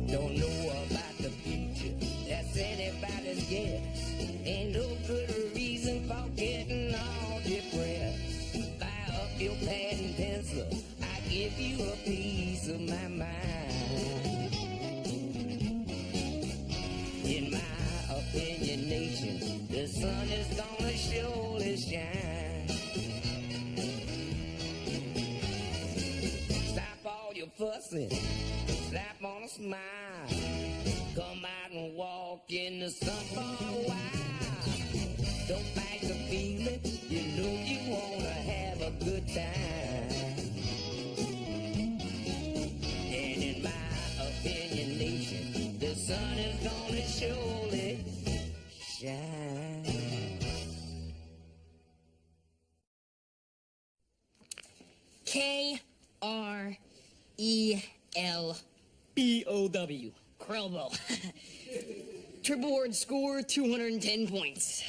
Don't know about the future, that's anybody's guess. Ain't no good reason for getting all depressed. Fire up your pad and pencil, I give you a piece of my mind. In my opinion, nation, the sun is gonna surely shine. Stop all your fussing, slap on a smile. Come out and walk in the sun for a while. Don't fight the feeling, you know you wanna have a good time. And in my opinion, nation, the sun is gonna surely shine. K-R-E-L-B-O-W. Krelbo. Triple word score, 210 points.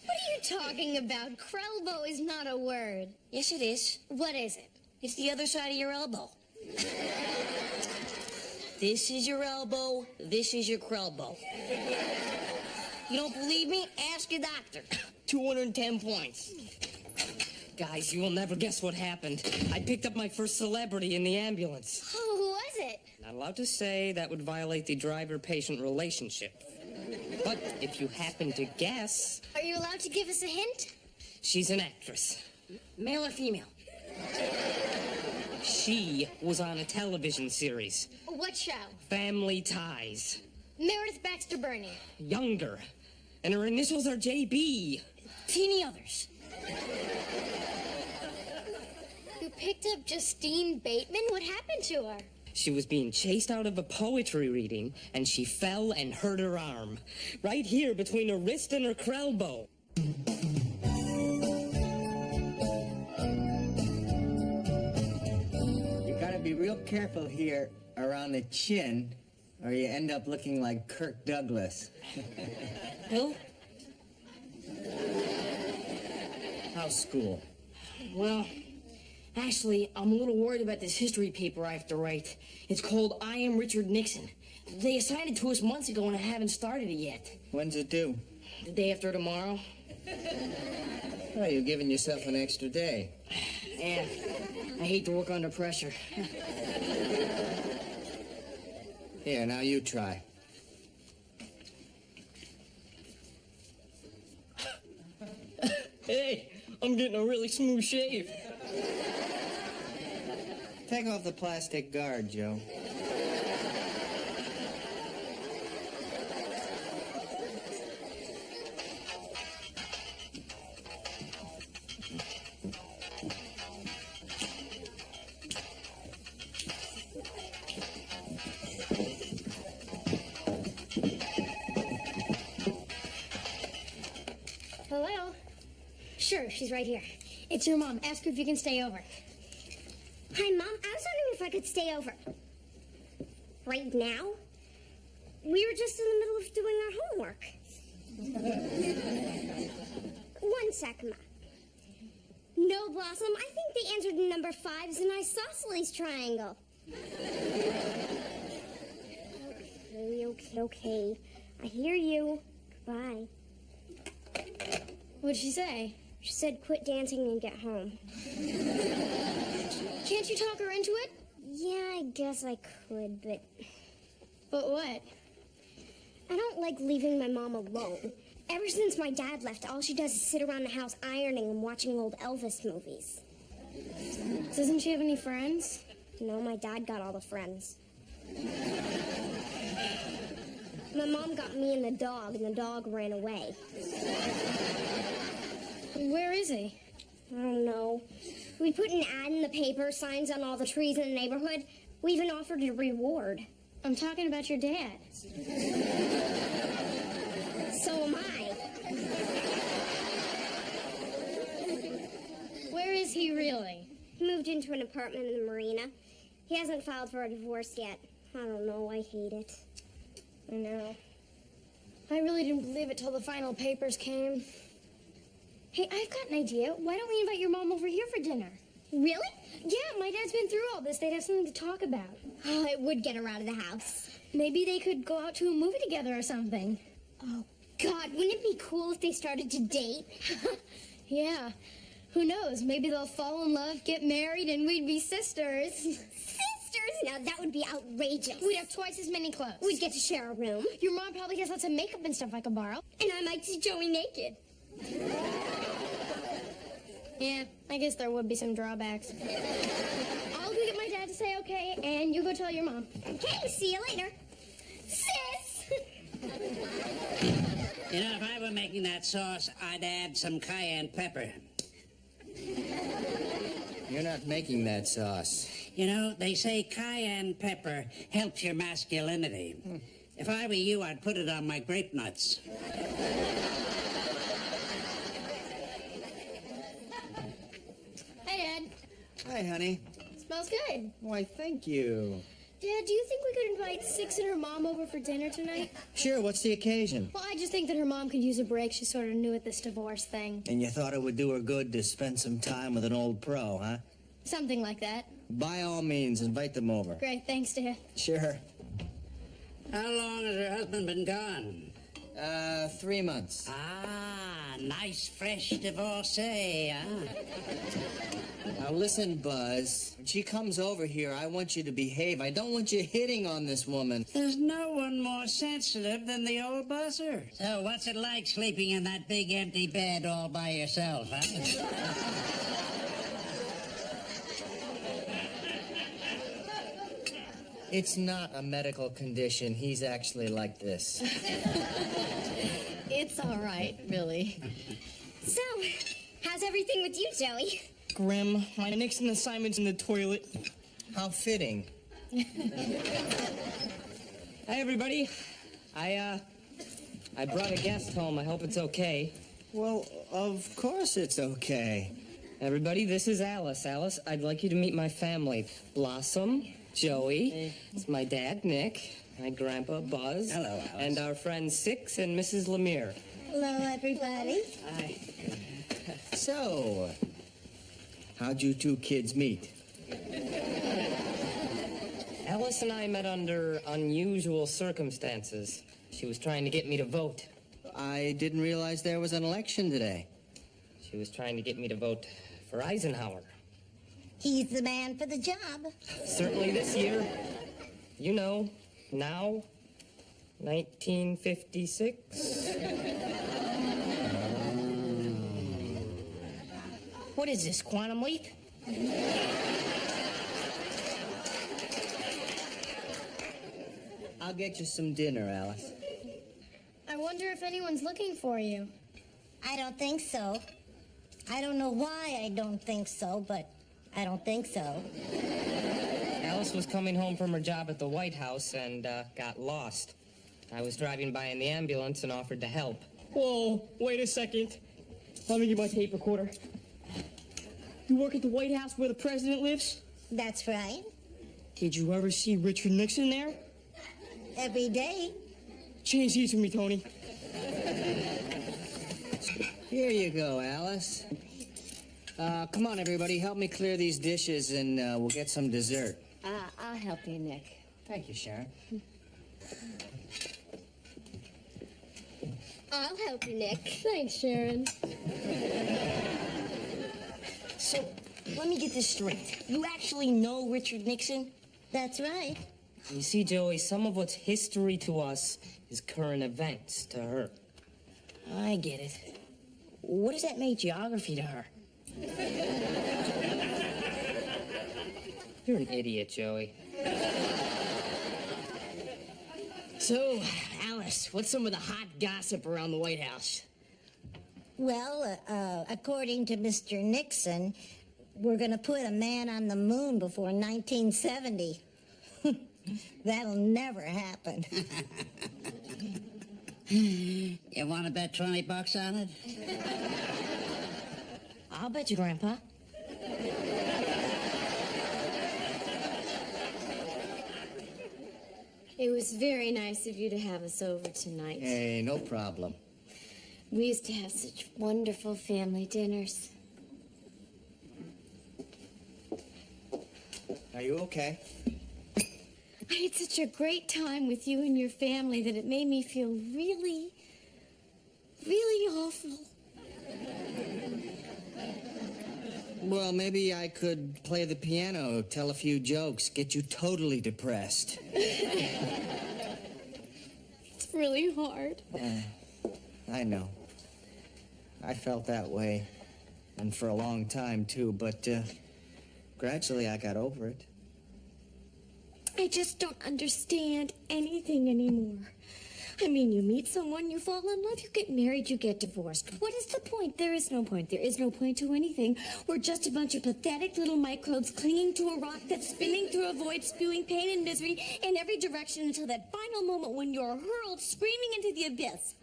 What are you talking about? Krelbo is not a word. Yes, it is. What is it? It's the other side of your elbow. This is your elbow, this is your Krelbo. You don't believe me? Ask your doctor. 210 points. Guys, you will never guess what happened. I picked up my first celebrity in the ambulance. Oh, who was it? Not allowed to say, that would violate the driver-patient relationship. But if you happen to guess... Are you allowed to give us a hint? She's an actress. Male or female? She was on a television series. What show? Family Ties. Meredith Baxter Burney. Younger. And her initials are JB. Teeny others. You picked up Justine Bateman? What happened to her? She was being chased out of a poetry reading, and she fell and hurt her arm. Right here between her wrist and her Krelbo. You gotta be real careful here around the chin, or you end up looking like Kirk Douglas. Who? How's school? Well, actually, I'm a little worried about this history paper I have to write. It's called I Am Richard Nixon. They assigned it to us months ago, and I haven't started it yet. When's it due? The day after tomorrow. Oh, you're giving yourself an extra day. Yeah, I hate to work under pressure. Here, now you try. Hey, I'm getting a really smooth shave. Take off the plastic guard, Joe. Hello? Sure, she's right here. It's your mom. Ask her if you can stay over. Hi, Mom. I was wondering if I could stay over. Right now? We were just in the middle of doing our homework. 1 sec, Ma. No, Blossom. I think the answer to number 5 is an isosceles triangle. Okay. I hear you. Goodbye. What'd she say? She said quit dancing and get home. Can't you talk her into it? Yeah, I guess I could, but... But what? I don't like leaving my mom alone. Ever since my dad left, all she does is sit around the house ironing and watching old Elvis movies. Doesn't she have any friends? No, my dad got all the friends. My mom got me and the dog ran away. Where is he? I don't know. We put an ad in the paper, signs on all the trees in the neighborhood. We even offered a reward. I'm talking about your dad. So am I. Where is he really? He moved into an apartment in the marina. He hasn't filed for a divorce yet. I don't know, I hate it. I know. I really didn't believe it till the final papers came. Hey, I've got an idea. Why don't we invite your mom over here for dinner? Really? Yeah, my dad's been through all this. They'd have something to talk about. Oh, it would get her out of the house. Maybe they could go out to a movie together or something. Oh, God, wouldn't it be cool if they started to date? Yeah. Who knows? Maybe they'll fall in love, get married, and we'd be sisters. Sisters? Now, that would be outrageous. We'd have twice as many clothes. We'd get to share a room. Your mom probably has lots of makeup and stuff I could borrow. And I might see Joey naked. Yeah, I guess there would be some drawbacks. I'll go get my dad to say okay, and you go tell your mom. Okay, see you later. Sis! You know, if I were making that sauce, I'd add some cayenne pepper. You're not making that sauce. You know, they say cayenne pepper helps your masculinity. If I were you, I'd put it on my grape nuts. Hi, Dad. Hi, honey. Smells good. Why, thank you. Dad, do you think we could invite Six and her mom over for dinner tonight? Sure, what's the occasion? Well, I just think that her mom could use a break. She's sort of new at this divorce thing. And you thought it would do her good to spend some time with an old pro, huh? Something like that. By all means, invite them over. Great, thanks, Dad. Sure. How long has her husband been gone? 3 months. Ah, nice fresh divorcee, huh? Now listen, Buzz. When she comes over here, I want you to behave. I don't want you hitting on this woman. There's no one more sensitive than the old buzzer. So what's it like sleeping in that big empty bed all by yourself, huh? It's not a medical condition. He's actually like this. It's all right, really. So, how's everything with you, Joey? Grim. My Nixon assignment's in the toilet. How fitting. Hey, everybody. I brought a guest home. I hope it's okay. Well, of course it's okay. Everybody, this is Alice. Alice, I'd like you to meet my family. Blossom, Joey, it's my dad, Nick, my grandpa, Buzz. Hello, Alice. And our friends Six and Mrs. Lemire. Hello, everybody. Hi. So, how'd you two kids meet? Alice and I met under unusual circumstances. She was trying to get me to vote. I didn't realize there was an election today. She was trying to get me to vote for Eisenhower. He's the man for the job. Certainly this year. You know, now, 1956. What is this, Quantum Leap? I'll get you some dinner, Alice. I wonder if anyone's looking for you. I don't think so. I don't know why I don't think so, but I don't think so. Alice was coming home from her job at the White House and got lost. I was driving by in the ambulance and offered to help. Whoa, wait a second. Let me get my tape recorder. You work at the White House where the president lives? That's right. Did you ever see Richard Nixon there? Every day. Change these for me, Tony. Here you go, Alice. Come on, everybody. Help me clear these dishes and we'll get some dessert. I'll help you, Nick. Thank you, Sharon. I'll help you, Nick. Thanks, Sharon. So, let me get this straight. You actually know Richard Nixon? That's right. You see, Joey, some of what's history to us is current events to her. I get it. What does that make geography to her? You're an idiot, Joey. So, Alice, what's some of the hot gossip around the White House? Well, according to Mr. Nixon, we're going to put a man on the moon before 1970. That'll never happen. You want to bet $20 on it? I'll bet you, Grandpa. It was very nice of you to have us over tonight. Hey, no problem. We used to have such wonderful family dinners. Are you okay? I had such a great time with you and your family that it made me feel really, really awful. Well, maybe I could play the piano, tell a few jokes, get you totally depressed. It's really hard. I know. I felt that way. And for a long time, too. But, gradually I got over it. I just don't understand anything anymore. I mean, you meet someone, you fall in love, you get married, you get divorced. What is the point? There is no point. There is no point to anything. We're just a bunch of pathetic little microbes clinging to a rock that's spinning through a void, spewing pain and misery in every direction until that final moment when you're hurled screaming into the abyss.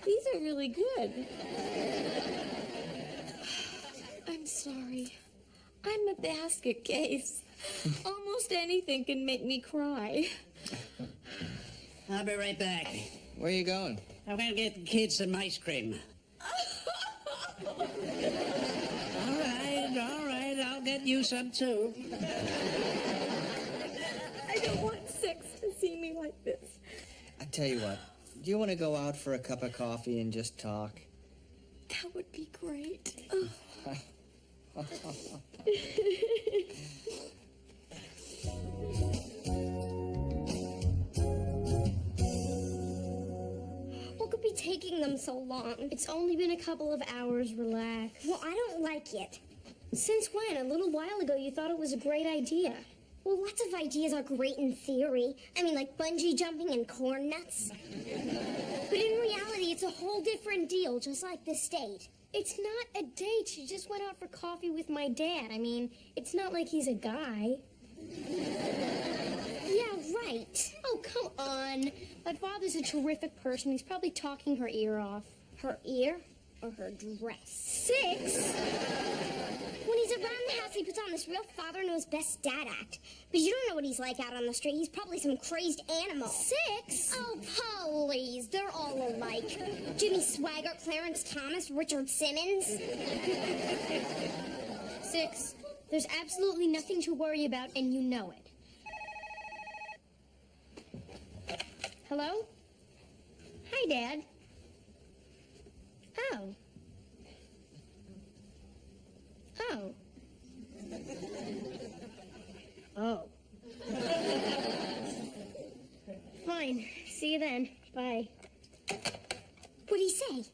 These are really good. I'm sorry. I'm a basket case. Almost anything can make me cry. I'll be right back. Where are you going? I'm gonna get the kids some ice cream. All right, I'll get you some too. I don't want Six to see me like this. I tell you what, do you want to go out for a cup of coffee and just talk? That would be great. What could be taking them so long? It's only been a couple of hours, relax. Well, I don't like it. Since when? A little while ago you thought it was a great idea. Well, lots of ideas are great in theory. I mean, like bungee jumping and corn nuts. But in reality, it's a whole different deal, just like this date. It's not a date. She just went out for coffee with my dad. I mean, it's not like he's a guy. Yeah, right. Oh, come on. My father's a terrific person. He's probably talking her ear off. Her ear or her dress? Six? When he's around the house, he puts on this real father-knows-best dad act. But you don't know what he's like out on the street. He's probably some crazed animal. Six? Oh, please. They're all alike. Jimmy Swaggart, Clarence Thomas, Richard Simmons. Six, there's absolutely nothing to worry about, and you know it. Hello? Hi, Dad. Oh. Oh. Oh. Fine. See you then. Bye. What'd he say?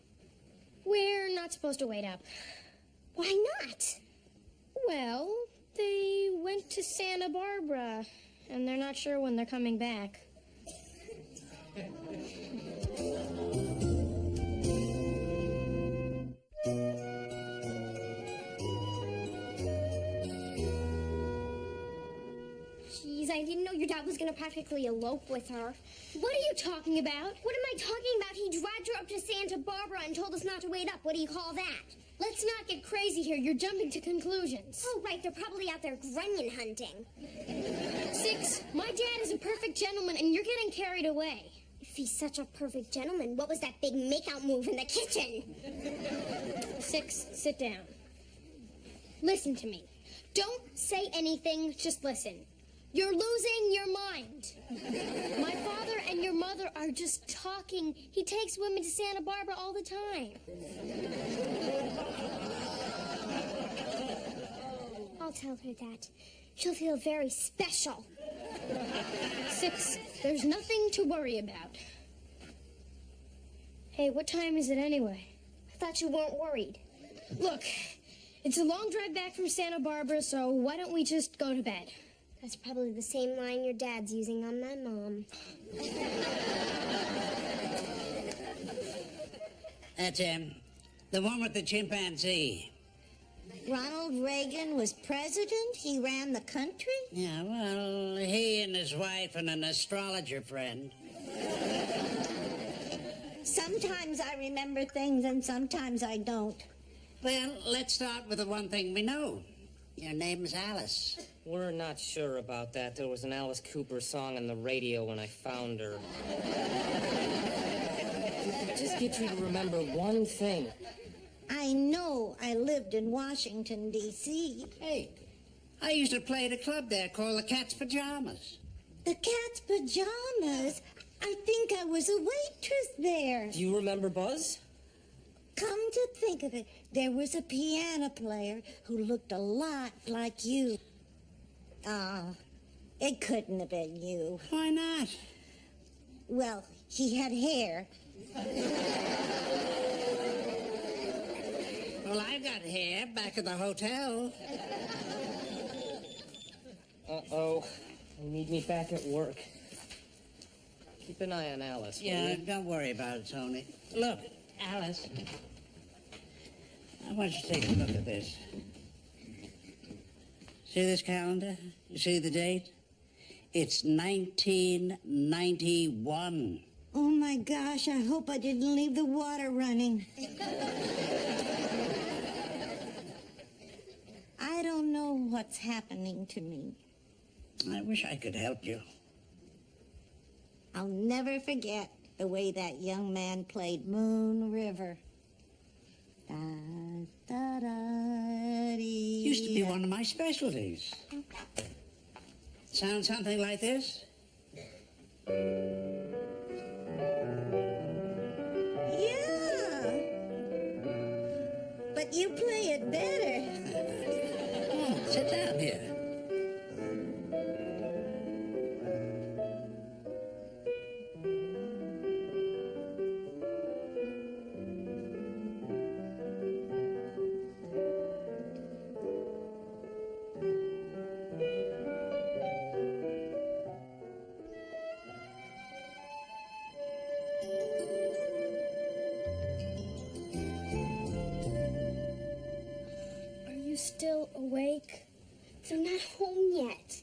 We're not supposed to wait up. Why not? Well, they went to Santa Barbara, and they're not sure when they're coming back. Jeez, I didn't know your dad was gonna practically elope with her. What are you talking about? What am I talking about? He dragged her up to Santa Barbara and told us not to wait up. What do you call that? Let's not get crazy here. You're jumping to conclusions. Oh, right, they're probably out there grunion hunting. Six, my dad is a perfect gentleman, and you're getting carried away. If he's such a perfect gentleman, what was that big makeout move in the kitchen? Six, sit down. Listen to me. Don't say anything, just listen. You're losing your mind. My father and your mother are just talking. He takes women to Santa Barbara all the time. I'll tell her that. She'll feel very special. Six, there's nothing to worry about. Hey, what time is it anyway? I thought you weren't worried. Look, it's a long drive back from Santa Barbara, so why don't we just go to bed? That's probably the same line your dad's using on my mom. That's him. The one with the chimpanzee. Ronald Reagan was president? He ran the country? Yeah, well, he and his wife and an astrologer friend. Sometimes I remember things and sometimes I don't. Well, let's start with the one thing we know. Your name's Alice. We're not sure about that. There was an Alice Cooper song on the radio when I found her. Just get you to remember one thing. I know I lived in Washington, D.C. Hey, I used to play at a club there called the Cat's Pajamas. The Cat's Pajamas? I think I was a waitress there. Do you remember Buzz? Come to think of it, there was a piano player who looked a lot like you. It couldn't have been you. Why not? Well, he had hair. Well, I got hair back at the hotel. Uh-oh. They need me back at work. Keep an eye on Alice. will Yeah, you? don't worry about it, Tony. Look, Alice, I want you to take a look at this. See this calendar? You see the date? It's 1991. Oh my gosh, I hope I didn't leave the water running. I don't know what's happening to me. I wish I could help you. I'll never forget the way that young man played Moon River. Da, da, da, dee, Used to be one of my specialties. Sound something like this? Yeah. But you play it better. Oh, sit down here. Are you still awake? They're not home yet.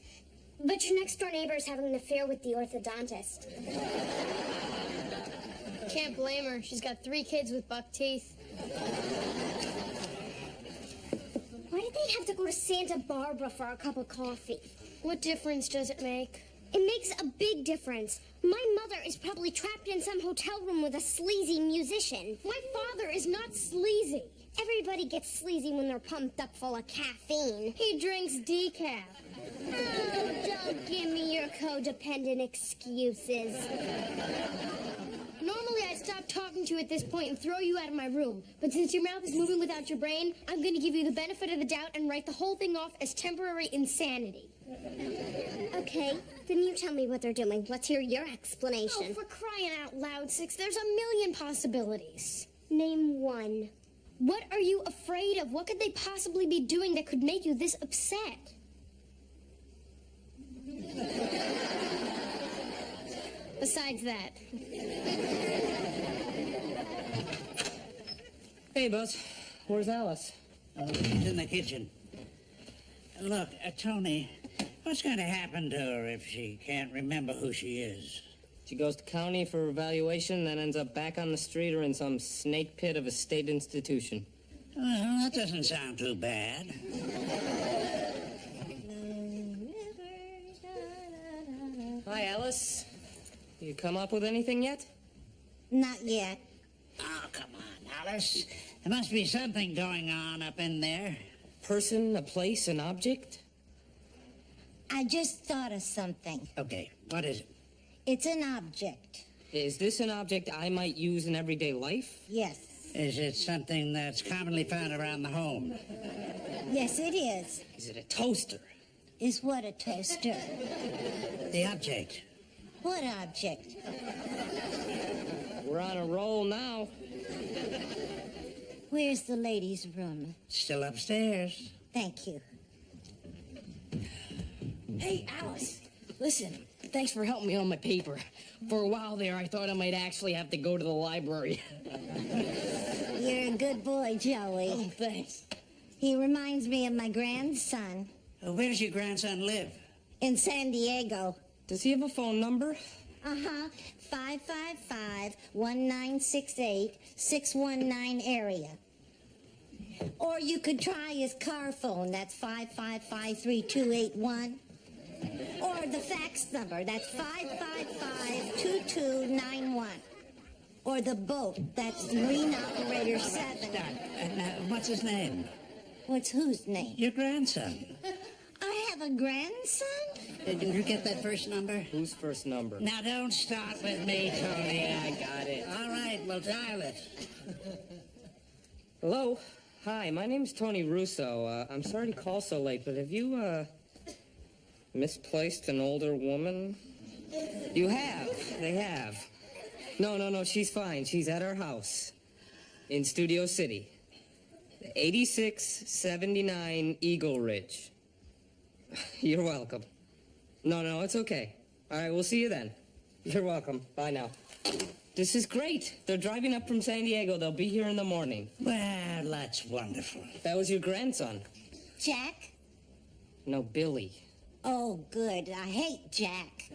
But your next door neighbor is having an affair with the orthodontist. Can't blame her. She's got 3 kids with buck teeth. Why did they have to go to Santa Barbara for a cup of coffee? What difference does it make? It makes a big difference. My mother is probably trapped in some hotel room with a sleazy musician. My father is not sleazy. Everybody gets sleazy when they're pumped up full of caffeine. He drinks decaf. Oh, don't give me your codependent excuses. Normally, I'd stop talking to you at this point and throw you out of my room. But since your mouth is moving without your brain, I'm going to give you the benefit of the doubt and write the whole thing off as temporary insanity. Okay, then you tell me what they're doing. Let's hear your explanation. Oh, for crying out loud, Six, there's a million possibilities. Name one. What are you afraid of? What could they possibly be doing that could make you this upset? Besides that. Hey, Buzz. Where's Alice? She's in the kitchen. Look, Tony, what's going to happen to her if she can't remember who she is? She goes to county for evaluation, then ends up back on the street or in some snake pit of a state institution. Well, that doesn't sound too bad. Hi, Alice. You come up with anything yet? Not yet. Oh, come on, Alice. There must be something going on up in there. Person, a place, an object? I just thought of something. Okay, what is it? It's an object. Is this an object I might use in everyday life? Yes. Is it something that's commonly found around the home? Yes, it is. Is it a toaster? Is what a toaster? The object. What object? We're on a roll now. Where's the ladies' room? Still upstairs. Thank you. Hey, Alice, listen, thanks for helping me on my paper. For a while there, I thought I might actually have to go to the library. You're a good boy, Joey. Oh, thanks. He reminds me of my grandson Where does your grandson live? in San Diego. Does he have a phone number? 555-1968-619 area. Or you could try his car phone. That's 555-3281. Or the fax number. That's 555-2291. Or the boat. That's Marine Operator 7. And what's his name? What's whose name? Your grandson. I have a grandson? Did you get that first number? Whose first number? Now, don't start with me, Tony. I got it. All right, well, dial it. Hello? Hi, my name's Tony Russo. I'm sorry to call so late, but have you, misplaced an older woman? You have. They have. No, she's fine. She's at our house in Studio City. 8679 Eagle Ridge. You're welcome. No, it's okay. All right, we'll see you then. You're welcome. Bye now. This is great. They're driving up from San Diego. They'll be here in the morning. Well, that's wonderful. That was your grandson. Jack? No, Billy. Oh, good. I hate Jack.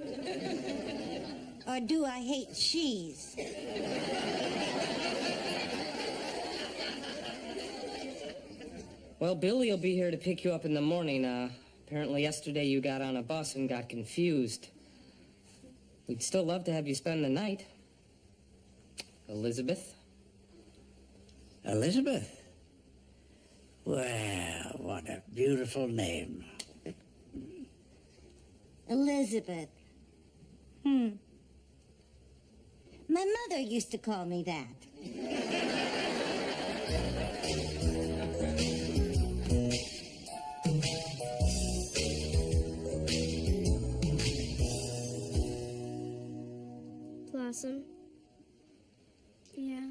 Or do I hate cheese? Well, Billy will be here to pick you up in the morning. Apparently yesterday you got on a bus and got confused. We'd still love to have you spend the night. Elizabeth? Elizabeth? Well, what a beautiful name. Elizabeth. My mother used to call me that. Blossom? Yeah?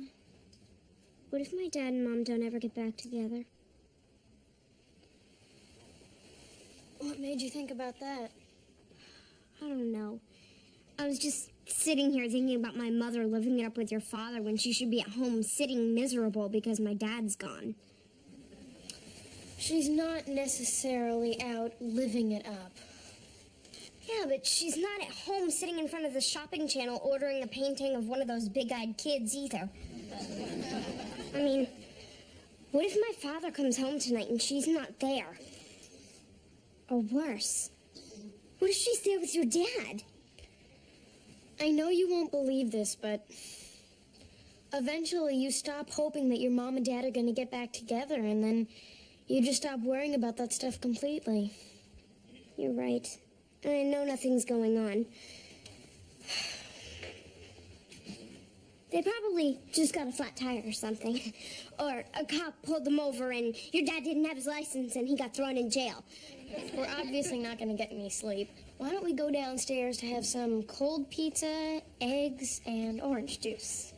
What if my dad and Mom don't ever get back together? What made you think about that? I don't know. I was just sitting here thinking about my mother living it up with your father when she should be at home sitting miserable because my dad's gone. She's not necessarily out living it up. Yeah, but she's not at home sitting in front of the shopping channel ordering a painting of one of those big-eyed kids either. I mean, what if my father comes home tonight and she's not there? Or worse, what if she's there with your dad? I know you won't believe this, but eventually you stop hoping that your mom and dad are going to get back together, and then you just stop worrying about that stuff completely. You're right. And I know nothing's going on. They probably just got a flat tire or something. Or a cop pulled them over and your dad didn't have his license and he got thrown in jail. We're obviously not going to get any sleep. Why don't we go downstairs to have some cold pizza, eggs, and orange juice?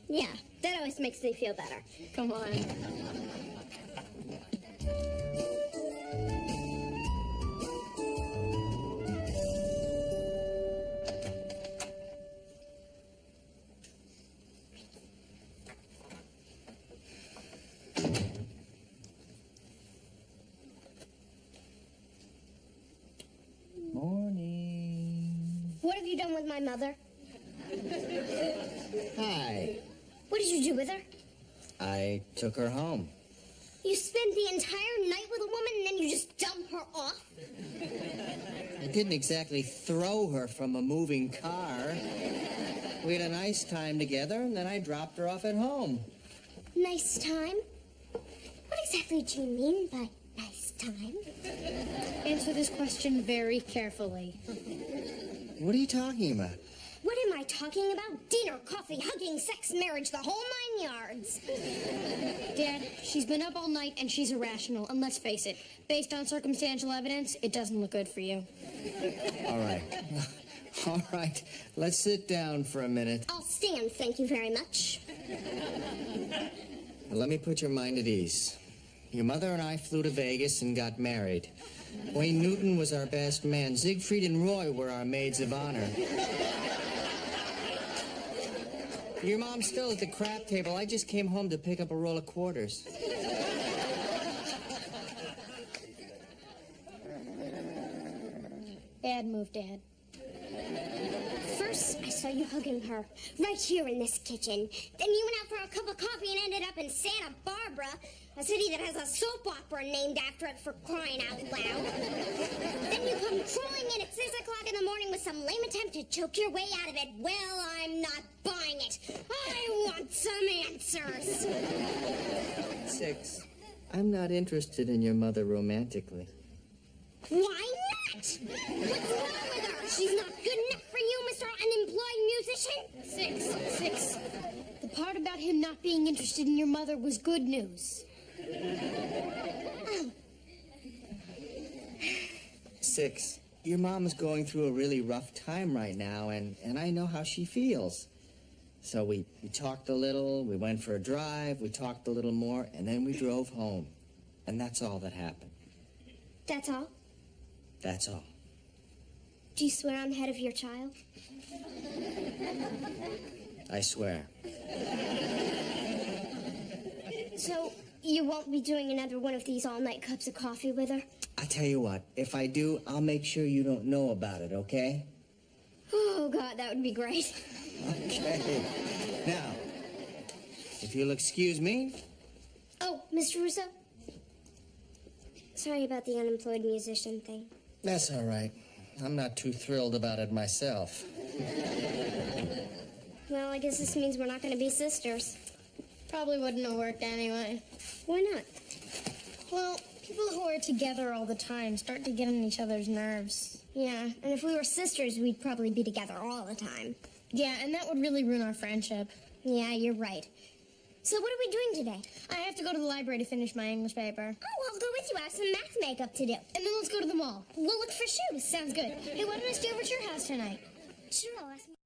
Yeah, that always makes me feel better. Come on. Morning. What have you done with my mother? Hi. What did you do with her? I took her home. You spent the entire night with a woman and then you just dump her off? I didn't exactly throw her from a moving car. We had a nice time together, and then I dropped her off at home. Nice time? What exactly do you mean by nice time? Answer this question very carefully. What are you talking about? What am I talking about? Dinner, coffee, hugging, sex, marriage, the whole 9 yards. Dad, she's been up all night and she's irrational. And let's face it, based on circumstantial evidence, it doesn't look good for you. All right. All right. Let's sit down for a minute. I'll stand, thank you very much. Let me put your mind at ease. Your mother and I flew to Vegas and got married. Wayne Newton was our best man. Siegfried and Roy were our maids of honor. Your mom's still at the crap table. I just came home to pick up a roll of quarters. Bad move, Dad. First, I saw you hugging her, right here in this kitchen. Then you went out for a cup of coffee and ended up in Santa Barbara, a city that has a soap opera named after it, for crying out loud. Then you come crawling in at 6 o'clock in the morning with some lame attempt to choke your way out of it. Well, I'm not buying it. I want some answers. 6. I'm not interested in your mother romantically. Why What's wrong with her? She's not good enough for you, Mr. Unemployed Musician? Six. The part about him not being interested in your mother was good news. Oh. 6, your mom is going through a really rough time right now, and I know how she feels. So we talked a little, we went for a drive, we talked a little more, and then we drove home. And that's all that happened. That's all? That's all. Do you swear on the head of your child? I swear. So, you won't be doing another one of these all-night cups of coffee with her? I tell you what, if I do, I'll make sure you don't know about it, okay? Oh, God, that would be great. Okay. Now, if you'll excuse me. Oh, Mr. Russo? Sorry about the unemployed musician thing. That's all right. I'm not too thrilled about it myself. Well, I guess this means we're not going to be sisters. Probably wouldn't have worked anyway. Why not? Well, people who are together all the time start to get on each other's nerves. Yeah, and if we were sisters, we'd probably be together all the time. Yeah, and that would really ruin our friendship. Yeah, you're right. So what are we doing today? I have to go to the library to finish my English paper. Oh, I'll go with you. I have some math makeup to do. And then let's go to the mall. We'll look for shoes. Sounds good. Hey, why don't I stay over at your house tonight? Sure, I'll ask